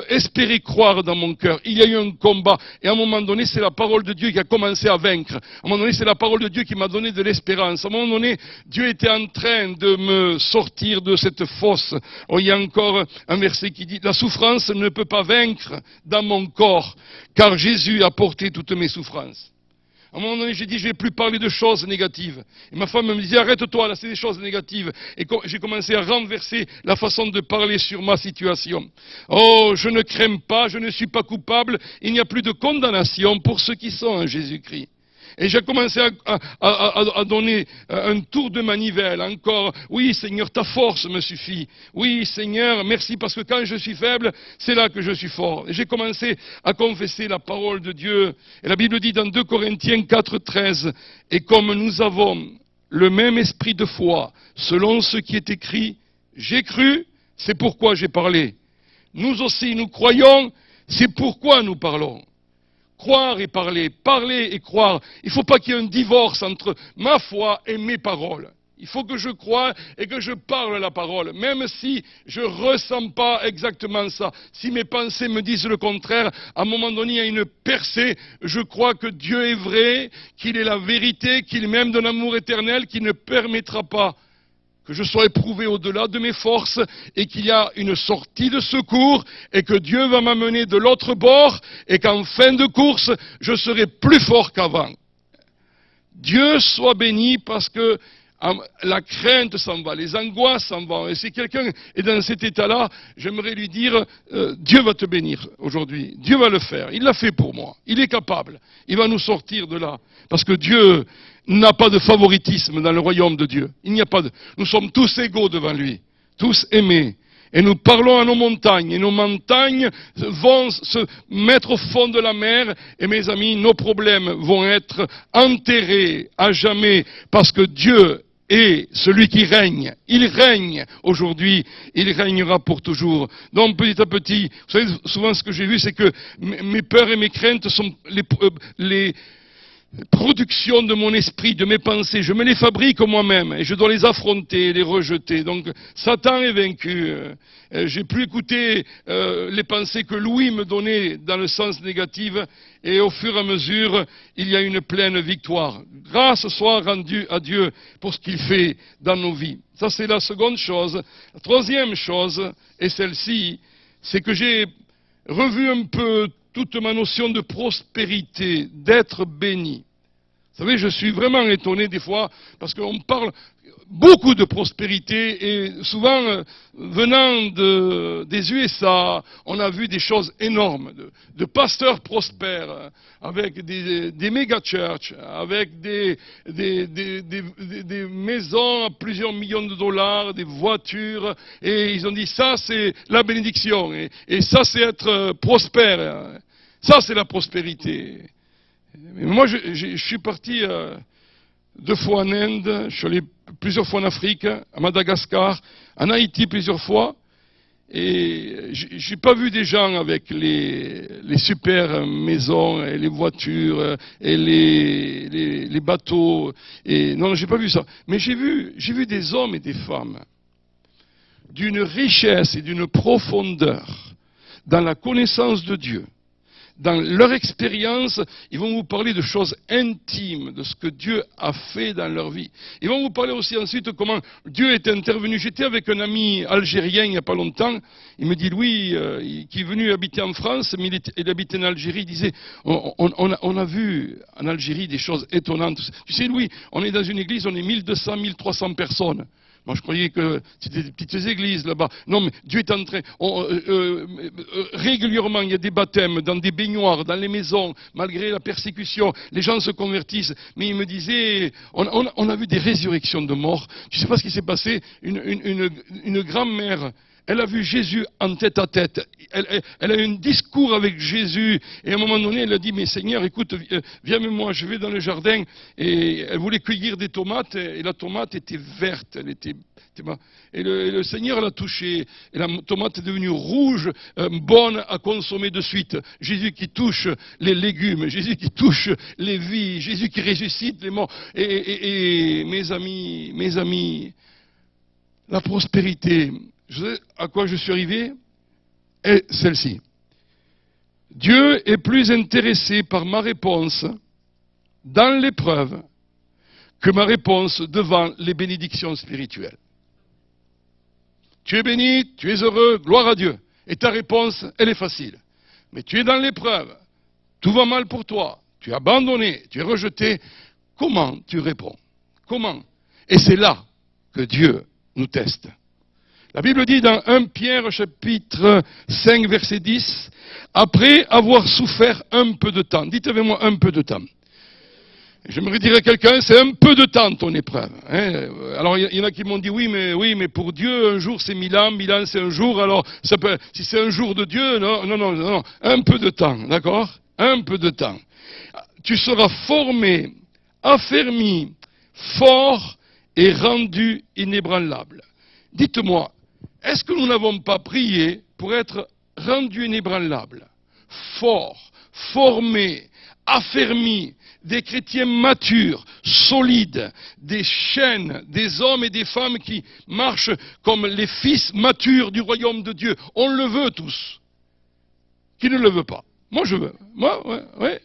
A: espérais croire dans mon cœur. Il y a eu un combat. Et à un moment donné, c'est la parole de Dieu qui a commencé à vaincre. À un moment donné, c'est la parole de Dieu qui m'a donné de l'espérance. À un moment donné, Dieu était en train de me sortir de cette fosse. Oh, il y a encore un verset qui dit, la souffrance ne peut pas vaincre dans mon corps, car Jésus a porté toutes mes souffrances. À un moment donné, j'ai dit, je ne vais plus parler de choses négatives. Et ma femme me disait, arrête-toi, là, c'est des choses négatives. Et j'ai commencé à renverser la façon de parler sur ma situation. Oh, je ne crains pas, je ne suis pas coupable, il n'y a plus de condamnation pour ceux qui sont en Jésus-Christ. Et j'ai commencé à donner un tour de manivelle encore. Oui, Seigneur, ta force me suffit. Oui, Seigneur, merci parce que quand je suis faible, c'est là que je suis fort. Et j'ai commencé à confesser la parole de Dieu. Et la Bible dit dans 2 Corinthiens 4,13, « Et comme nous avons le même esprit de foi, selon ce qui est écrit, j'ai cru, c'est pourquoi j'ai parlé. Nous aussi, nous croyons, c'est pourquoi nous parlons. » Croire et parler, parler et croire. Il ne faut pas qu'il y ait un divorce entre ma foi et mes paroles. Il faut que je croie et que je parle la parole, même si je ne ressens pas exactement ça. Si mes pensées me disent le contraire, à un moment donné, il y a une percée. Je crois que Dieu est vrai, qu'il est la vérité, qu'il m'aime d'un amour éternel, qui ne permettra pas que je sois éprouvé au-delà de mes forces et qu'il y a une sortie de secours et que Dieu va m'amener de l'autre bord et qu'en fin de course, je serai plus fort qu'avant. Dieu soit béni parce que la crainte s'en va, les angoisses s'en vont. Et si quelqu'un est dans cet état-là, j'aimerais lui dire, Dieu va te bénir aujourd'hui. Dieu va le faire. Il l'a fait pour moi. Il est capable. Il va nous sortir de là. Parce que Dieu n'a pas de favoritisme dans le royaume de Dieu. Il n'y a pas de... Nous sommes tous égaux devant lui. Tous aimés. Et nous parlons à nos montagnes. Et nos montagnes vont se mettre au fond de la mer. Et mes amis, nos problèmes vont être enterrés à jamais. Parce que Dieu est celui qui règne. Il règne aujourd'hui. Il régnera pour toujours. Donc petit à petit, vous savez, souvent ce que j'ai vu, c'est que mes peurs et mes craintes sont les productions de mon esprit, de mes pensées, je me les fabrique moi-même et je dois les affronter, les rejeter. Donc Satan est vaincu. J'ai plus écouté les pensées que Louis me donnait dans le sens négatif et au fur et à mesure, il y a une pleine victoire. Grâce soit rendue à Dieu pour ce qu'il fait dans nos vies. Ça c'est la seconde chose. La troisième chose, et celle-ci, c'est que j'ai revu un peu toute ma notion de prospérité, d'être béni. Vous savez, je suis vraiment étonné des fois, parce qu'on parle beaucoup de prospérité, et souvent, venant des USA, on a vu des choses énormes, de pasteurs prospères, avec des méga-churches, avec des maisons à plusieurs millions de dollars, des voitures, et ils ont dit, ça c'est la bénédiction, et ça c'est être prospère. Ça, c'est la prospérité. Mais moi, je suis parti 2 fois en Inde, je suis allé plusieurs fois en Afrique, à Madagascar, en Haïti plusieurs fois, et je n'ai pas vu des gens avec les super maisons et les voitures et les bateaux. Et non, j'ai pas vu ça. Mais j'ai vu des hommes et des femmes d'une richesse et d'une profondeur dans la connaissance de Dieu. Dans leur expérience, ils vont vous parler de choses intimes, de ce que Dieu a fait dans leur vie. Ils vont vous parler aussi ensuite comment Dieu est intervenu. J'étais avec un ami algérien il n'y a pas longtemps. Il me dit, Louis, qui est venu habiter en France, mais il habitait en Algérie, il disait, on a vu en Algérie des choses étonnantes. Tu sais, Louis, on est dans une église, on est 1200, 1300 personnes. Moi, je croyais que c'était des petites églises là-bas. Non, mais Dieu est en train... régulièrement, il y a des baptêmes dans des baignoires, dans les maisons, malgré la persécution. Les gens se convertissent. Mais il me disait, on a vu des résurrections de morts. Tu ne sais pas ce qui s'est passé? Une grand-mère Elle a vu Jésus en tête à tête. Elle a eu un discours avec Jésus. Et à un moment donné, elle a dit, mais Seigneur, écoute, viens avec moi, je vais dans le jardin. Et elle voulait cueillir des tomates. Et la tomate était verte. Et le Seigneur l'a touchée. Et la tomate est devenue rouge, bonne à consommer de suite. Jésus qui touche les légumes. Jésus qui touche les vies. Jésus qui ressuscite les morts. Et mes amis, la prospérité... Je sais à quoi je suis arrivé, est celle-ci. Dieu est plus intéressé par ma réponse dans l'épreuve que ma réponse devant les bénédictions spirituelles. Tu es béni, tu es heureux, gloire à Dieu. Et ta réponse, elle est facile. Mais tu es dans l'épreuve, tout va mal pour toi, tu es abandonné, tu es rejeté. Comment tu réponds? Comment? Et c'est là que Dieu nous teste. La Bible dit dans 1 Pierre chapitre 5 verset 10, après avoir souffert un peu de temps, dites avec moi un peu de temps. J'aimerais dire à quelqu'un, c'est un peu de temps ton épreuve. Hein. Alors il y en a qui m'ont dit, oui, mais pour Dieu, un jour c'est 1000 ans c'est un jour, alors ça peut, si c'est un jour de Dieu, non, un peu de temps, d'accord? Un peu de temps. Tu seras formé, affermi, fort et rendu inébranlable. Dites-moi, est-ce que nous n'avons pas prié pour être rendus inébranlables, forts, formés, affermis, des chrétiens matures, solides, des chaînes, des hommes et des femmes qui marchent comme les fils matures du royaume de Dieu? On le veut tous. Qui ne le veut pas? Moi je veux. Moi, ouais.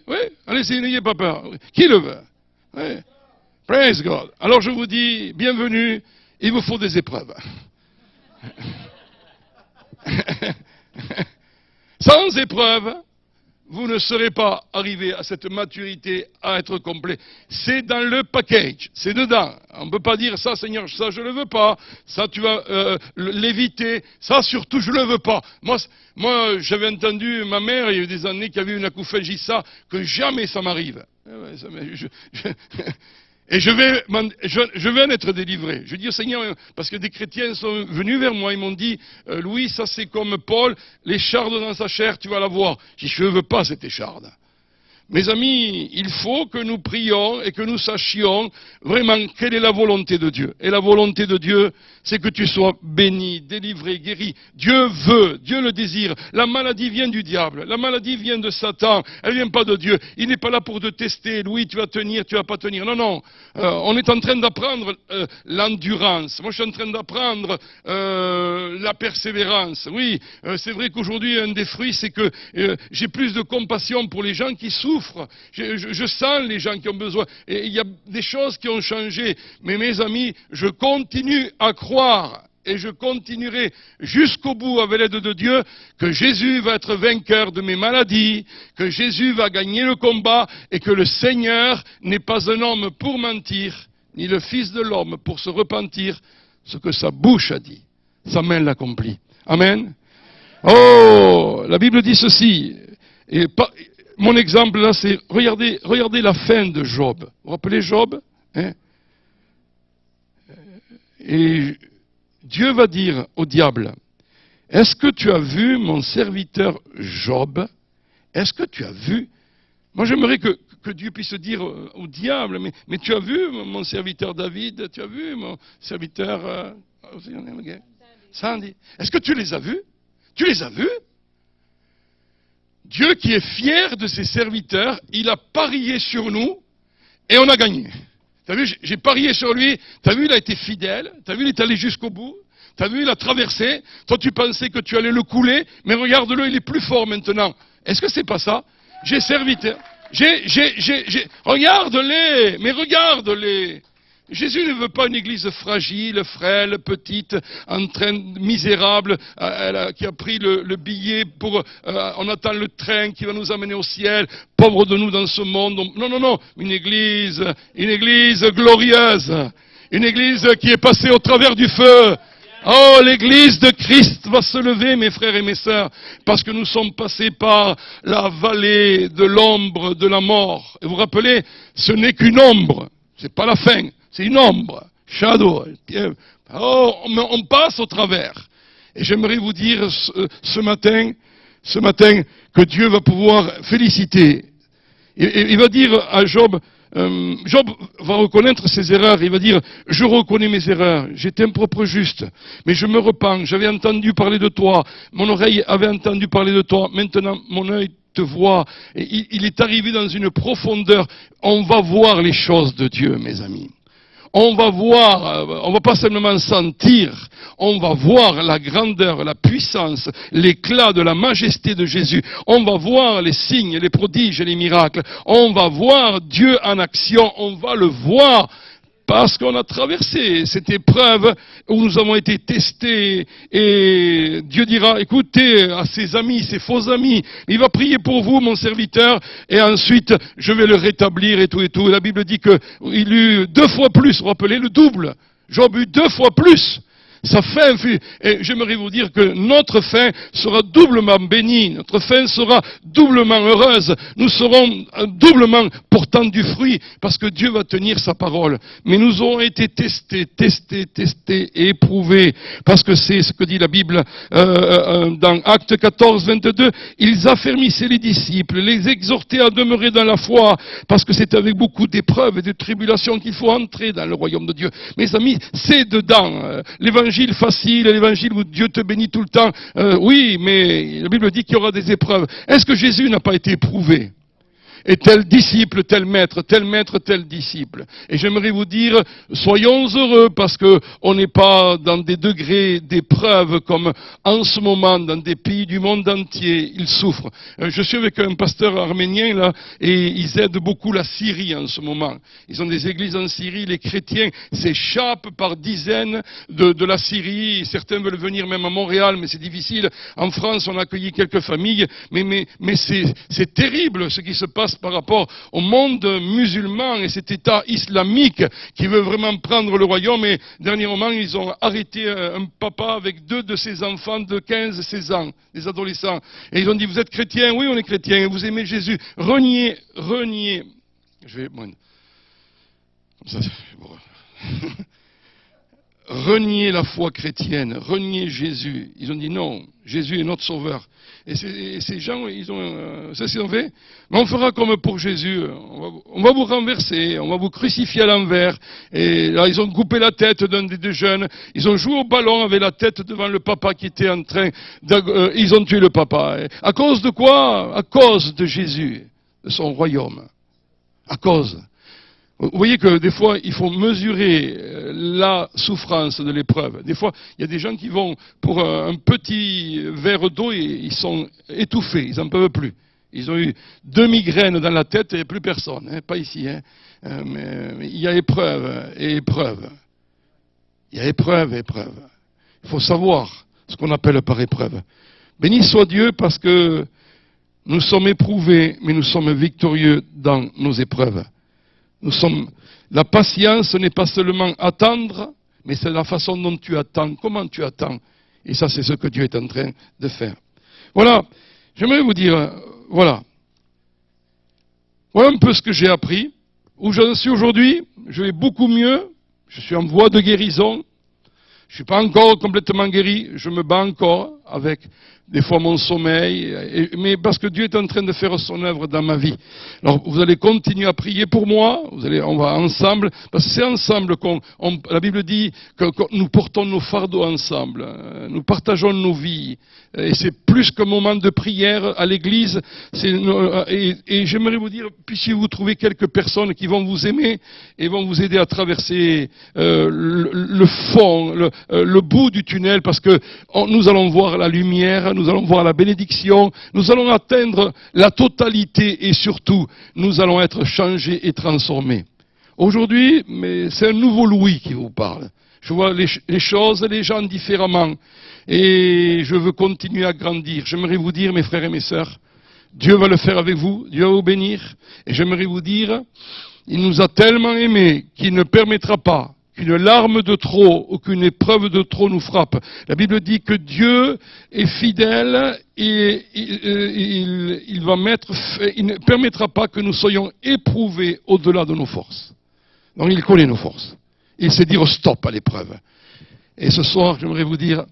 A: Allez-y, n'ayez pas peur. Qui le veut? Ouais. Praise God. Alors je vous dis, bienvenue, il vous faut des épreuves. Sans épreuve, vous ne serez pas arrivé à cette maturité, à être complet. C'est dans le package, c'est dedans. On ne peut pas dire ça, Seigneur, ça je ne le veux pas, ça tu vas l'éviter, ça surtout je ne le veux pas. Moi j'avais entendu ma mère, il y a eu des années, qui avait une acouphène, j'ai dit ça, que jamais ça m'arrive. Et je vais en être délivré. Je dis au Seigneur, parce que des chrétiens sont venus vers moi, ils m'ont dit, Louis, ça c'est comme Paul, l'écharde dans sa chair, tu vas la voir. J'ai dit, je ne veux pas cette écharde. Mes amis, il faut que nous prions et que nous sachions vraiment quelle est la volonté de Dieu. Et la volonté de Dieu, c'est que tu sois béni, délivré, guéri. Dieu veut, Dieu le désire. La maladie vient du diable, la maladie vient de Satan, elle ne vient pas de Dieu. Il n'est pas là pour te tester, Louis, tu vas tenir, tu vas pas tenir. Non. On est en train d'apprendre l'endurance. Moi, je suis en train d'apprendre la persévérance. Oui, c'est vrai qu'aujourd'hui, un des fruits, c'est que j'ai plus de compassion pour les gens qui souffrent. Je sens les gens qui ont besoin. Et il y a des choses qui ont changé. Mais mes amis, je continue à croire et je continuerai jusqu'au bout avec l'aide de Dieu que Jésus va être vainqueur de mes maladies, que Jésus va gagner le combat et que le Seigneur n'est pas un homme pour mentir, ni le Fils de l'homme pour se repentir. Ce que sa bouche a dit, sa main l'accomplit. Amen. Oh, la Bible dit ceci. Mon exemple là, c'est regardez la fin de Job. Vous vous rappelez Job, hein? Et Dieu va dire au diable, est-ce que tu as vu mon serviteur Job? Est-ce que tu as vu? Moi j'aimerais que Dieu puisse dire au diable, mais tu as vu mon serviteur David? Tu as vu mon serviteur Sandy? Est-ce que tu les as vus? Tu les as vus? Dieu qui est fier de ses serviteurs, il a parié sur nous et on a gagné. T'as vu, j'ai parié sur lui, t'as vu, il a été fidèle, t'as vu, il est allé jusqu'au bout, t'as vu, il a traversé, toi tu pensais que tu allais le couler, mais regarde-le, il est plus fort maintenant. Est-ce que c'est pas ça? J'ai serviteur, regarde-les, mais regarde-les. Jésus ne veut pas une église fragile, frêle, petite, misérable, qui a pris le billet pour... on attend le train qui va nous amener au ciel, pauvre de nous dans ce monde. Non, une église glorieuse, une église qui est passée au travers du feu. Oh, l'église de Christ va se lever, mes frères et mes sœurs, parce que nous sommes passés par la vallée de l'ombre de la mort. Et vous vous rappelez, ce n'est qu'une ombre, c'est pas la fin. C'est une ombre, shadow. Oh, on passe au travers. Et j'aimerais vous dire ce matin, que Dieu va pouvoir féliciter. Il va dire à Job, Job va reconnaître ses erreurs, il va dire, je reconnais mes erreurs, j'étais impropre juste, mais je me repens, j'avais entendu parler de toi, mon oreille avait entendu parler de toi, maintenant mon œil te voit. Et il est arrivé dans une profondeur, on va voir les choses de Dieu, mes amis. On va voir, on va pas seulement sentir, on va voir la grandeur, la puissance, l'éclat de la majesté de Jésus. On va voir les signes, les prodiges et les miracles. On va voir Dieu en action, on va le voir. Parce qu'on a traversé cette épreuve où nous avons été testés et Dieu dira, écoutez à ses amis, ses faux amis, il va prier pour vous, mon serviteur, et ensuite je vais le rétablir et tout et tout. La Bible dit qu'il eut 2 fois plus, vous vous rappelez, le double. Job eut 2 fois plus. Sa fin fut, et j'aimerais vous dire que notre fin sera doublement bénie, notre fin sera doublement heureuse, nous serons doublement portant du fruit, parce que Dieu va tenir sa parole. Mais nous aurons été testés et éprouvés, parce que c'est ce que dit la Bible dans Actes 14, 22, ils affermissaient les disciples, les exhortaient à demeurer dans la foi, parce que c'est avec beaucoup d'épreuves et de tribulations qu'il faut entrer dans le royaume de Dieu. Mes amis, c'est dedans, l'évangile facile, l'évangile où Dieu te bénit tout le temps, oui, mais la Bible dit qu'il y aura des épreuves. Est-ce que Jésus n'a pas été éprouvé? Et tel disciple, tel maître, tel disciple. Et j'aimerais vous dire, soyons heureux parce que on n'est pas dans des degrés d'épreuve comme en ce moment dans des pays du monde entier, ils souffrent. Je suis avec un pasteur arménien là et ils aident beaucoup la Syrie en ce moment. Ils ont des églises en Syrie, les chrétiens s'échappent par dizaines de la Syrie. Certains veulent venir même à Montréal, mais c'est difficile. En France, on a accueilli quelques familles, mais c'est terrible ce qui se passe par rapport au monde musulman et cet État islamique qui veut vraiment prendre le royaume. Et dernièrement, ils ont arrêté un papa avec 2 de ses enfants de 15-16 ans, des adolescents. Et ils ont dit, vous êtes chrétien? Oui, on est chrétien. Vous aimez Jésus? Reniez. Je vais... Bon, comme ça, bon. Renier la foi chrétienne, renier Jésus. Ils ont dit non, Jésus est notre sauveur. Et ces gens, ils ont, ça c'est fait. Mais on fera comme pour Jésus. On va vous renverser, on va vous crucifier à l'envers. Et là, ils ont coupé la tête d'un des 2 jeunes. Ils ont joué au ballon avec la tête devant le papa qui était en train. Ils ont tué le papa. Et à cause de quoi? À cause de Jésus, de son royaume. À cause. Vous voyez que des fois, il faut mesurer la souffrance de l'épreuve. Des fois, il y a des gens qui vont pour un petit verre d'eau et ils sont étouffés, ils n'en peuvent plus. Ils ont eu 2 migraines dans la tête et plus personne, hein, pas ici. Hein. Mais il y a épreuve et épreuve. Il y a épreuve et épreuve. Il faut savoir ce qu'on appelle par épreuve. Béni soit Dieu parce que nous sommes éprouvés, mais nous sommes victorieux dans nos épreuves. La patience n'est pas seulement attendre, mais c'est la façon dont tu attends, comment tu attends. Et ça, c'est ce que Dieu est en train de faire. Voilà, j'aimerais vous dire, voilà un peu ce que j'ai appris. Où j'en suis aujourd'hui, je vais beaucoup mieux, je suis en voie de guérison. Je ne suis pas encore complètement guéri, je me bats encore avec des fois mon sommeil, mais parce que Dieu est en train de faire son œuvre dans ma vie. Alors vous allez continuer à prier pour moi, on va ensemble, parce que c'est ensemble la Bible dit que nous portons nos fardeaux ensemble, nous partageons nos vies, et c'est plus qu'un moment de prière à l'église, et j'aimerais vous dire, puissiez-vous trouver quelques personnes qui vont vous aimer et vont vous aider à traverser le fond, le bout du tunnel, parce que nous allons voir la lumière, nous allons voir la bénédiction, nous allons atteindre la totalité et surtout, nous allons être changés et transformés. Aujourd'hui, c'est un nouveau Louis qui vous parle. Je vois les choses, les gens différemment et je veux continuer à grandir. J'aimerais vous dire, mes frères et mes sœurs, Dieu va le faire avec vous, Dieu va vous bénir et j'aimerais vous dire, il nous a tellement aimés qu'il ne permettra pas qu'une larme de trop ou qu'une épreuve de trop nous frappe. La Bible dit que Dieu est fidèle et il ne permettra pas que nous soyons éprouvés au-delà de nos forces. Donc il connaît nos forces. Il sait dire stop à l'épreuve. Et ce soir, j'aimerais vous dire,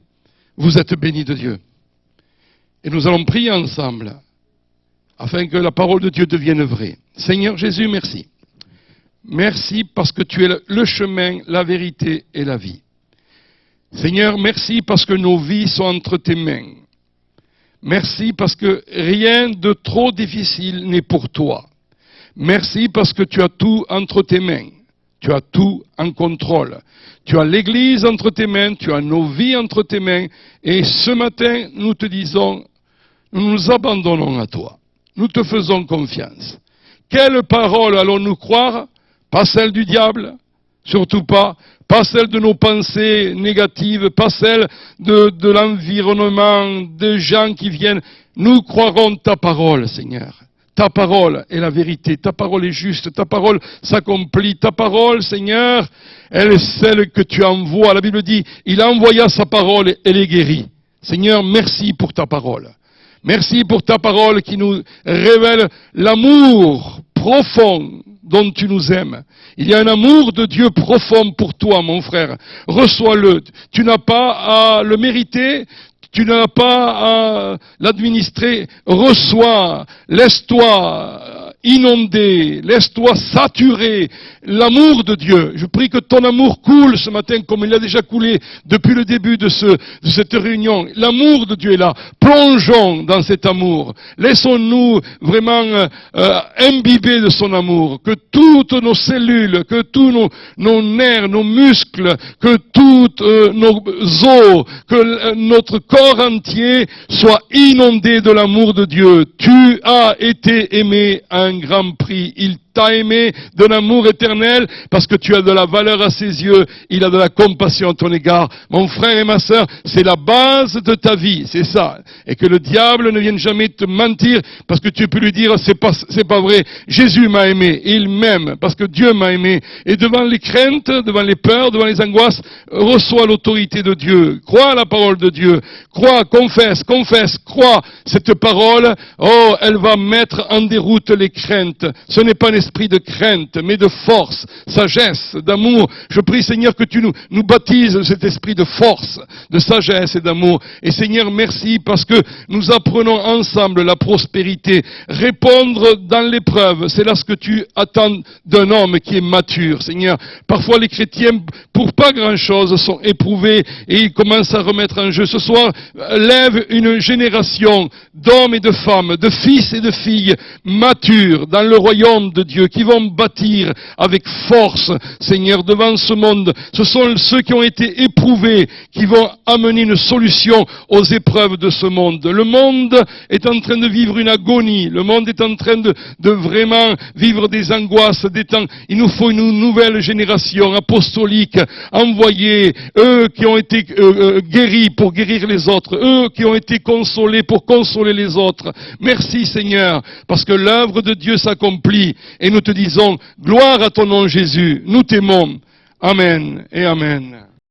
A: Vous êtes bénis de Dieu. Et nous allons prier ensemble, afin que la parole de Dieu devienne vraie. Seigneur Jésus, merci. Merci parce que tu es le chemin, la vérité et la vie. Seigneur, merci parce que nos vies sont entre tes mains. Merci parce que rien de trop difficile n'est pour toi. Merci parce que tu as tout entre tes mains. Tu as tout en contrôle. Tu as l'Église entre tes mains, tu as nos vies entre tes mains. Et ce matin, nous te disons, nous nous abandonnons à toi. Nous te faisons confiance. Quelle parole allons-nous croire? Pas celle du diable, surtout pas. Pas celle de nos pensées négatives, pas celle de l'environnement, des gens qui viennent. Nous croirons ta parole, Seigneur. Ta parole est la vérité, ta parole est juste, ta parole s'accomplit, ta parole, Seigneur, elle est celle que tu envoies. La Bible dit, il envoya sa parole et elle est guérie. Seigneur, merci pour ta parole. Merci pour ta parole qui nous révèle l'amour profond dont tu nous aimes. Il y a un amour de Dieu profond pour toi, mon frère. Reçois-le. Tu n'as pas à le mériter. Tu n'as pas à l'administrer. Reçois. Laisse-toi inonder. Laisse-toi saturer. L'amour de Dieu. Je prie que ton amour coule ce matin comme il a déjà coulé depuis le début de cette réunion. L'amour de Dieu est là. Plongeons dans cet amour. Laissons-nous vraiment imbiber de son amour. Que toutes nos cellules, que tous nos nerfs, nos muscles, que toutes nos os, que notre corps entier soit inondé de l'amour de Dieu. Tu as été aimé à un grand prix. Il t'a aimé d'un amour éternel parce que tu as de la valeur à ses yeux. Il a de la compassion à ton égard. Mon frère et ma sœur, c'est la base de ta vie, c'est ça. Et que le diable ne vienne jamais te mentir parce que tu peux lui dire c'est pas vrai. Jésus m'a aimé, il m'aime parce que Dieu m'a aimé. Et devant les craintes, devant les peurs, devant les angoisses, reçois l'autorité de Dieu. Crois à la parole de Dieu. Crois, confesse, crois cette parole. Oh, elle va mettre en déroute les craintes. Ce n'est pas un esprit de crainte, mais de force, sagesse, d'amour. Je prie, Seigneur, que tu nous baptises de cet esprit de force, de sagesse et d'amour. Et Seigneur, merci parce que nous apprenons ensemble la prospérité. Répondre dans l'épreuve, c'est là ce que tu attends d'un homme qui est mature, Seigneur. Parfois, les chrétiens, pour pas grand-chose, sont éprouvés et ils commencent à remettre en jeu. Ce soir, lève une génération d'hommes et de femmes, de fils et de filles matures dans le royaume de Dieu, qui vont bâtir avec force, Seigneur, devant ce monde. Ce sont ceux qui ont été éprouvés, qui vont amener une solution aux épreuves de ce monde. Le monde est en train de vivre une agonie. Le monde est en train de vraiment vivre des angoisses, des temps. Il nous faut une nouvelle génération apostolique, envoyée, eux qui ont été guéris pour guérir les autres, eux qui ont été consolés pour consoler les autres. Merci Seigneur, parce que l'œuvre de Dieu s'accomplit. Et nous te disons, gloire à ton nom Jésus, nous t'aimons. Amen et Amen.